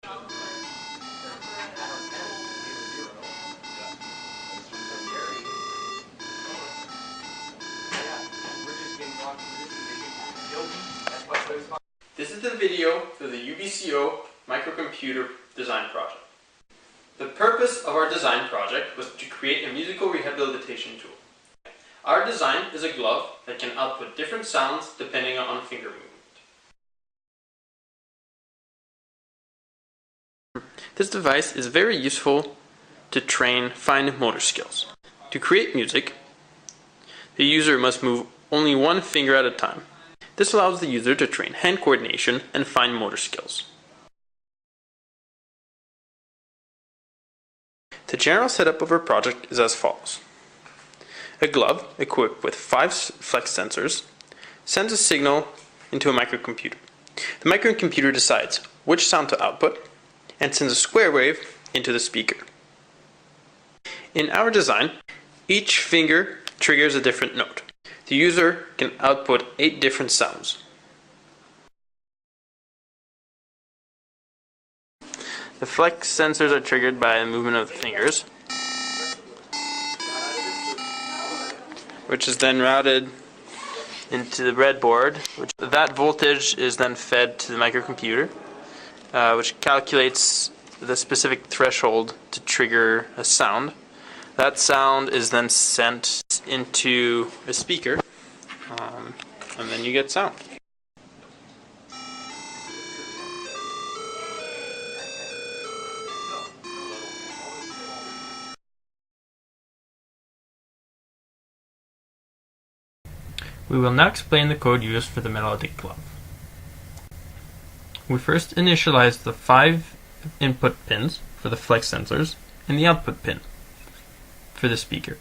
This is the video for the UBCO microcomputer design project. The purpose of our design project was to create a musical rehabilitation tool. Our design is a glove that can output different sounds depending on finger movement. This device is very useful to train fine motor skills. To create music, the user must move only one finger at a time. This allows the user to train hand coordination and fine motor skills. The general setup of our project is as follows. A glove equipped with 5 flex sensors sends a signal into a microcomputer. The microcomputer decides which sound to output and sends a square wave into the speaker. In our design, each finger triggers a different note. The user can output 8 different sounds. The flex sensors are triggered by the movement of the fingers, which is then routed into the breadboard. That voltage is then fed to the microcomputer, which calculates the specific threshold to trigger a sound. That sound is then sent into a speaker, and then you get sound. We will now explain the code used for the Melodic glove. We first initialize the 5 input pins for the flex sensors and the output pin for the speaker.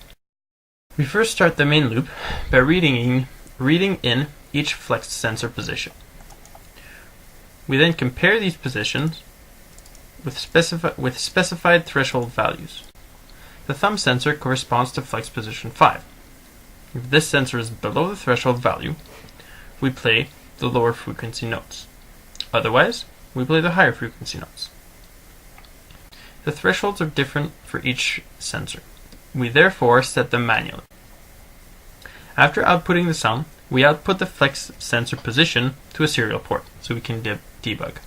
We first start the main loop by reading in each flex sensor position. We then compare these positions with specified threshold values. The thumb sensor corresponds to flex position 5. If this sensor is below the threshold value, we play the lower frequency notes. Otherwise, we play the higher frequency notes. The thresholds are different for each sensor. We therefore set them manually. After outputting the sound, we output the flex sensor position to a serial port so we can debug.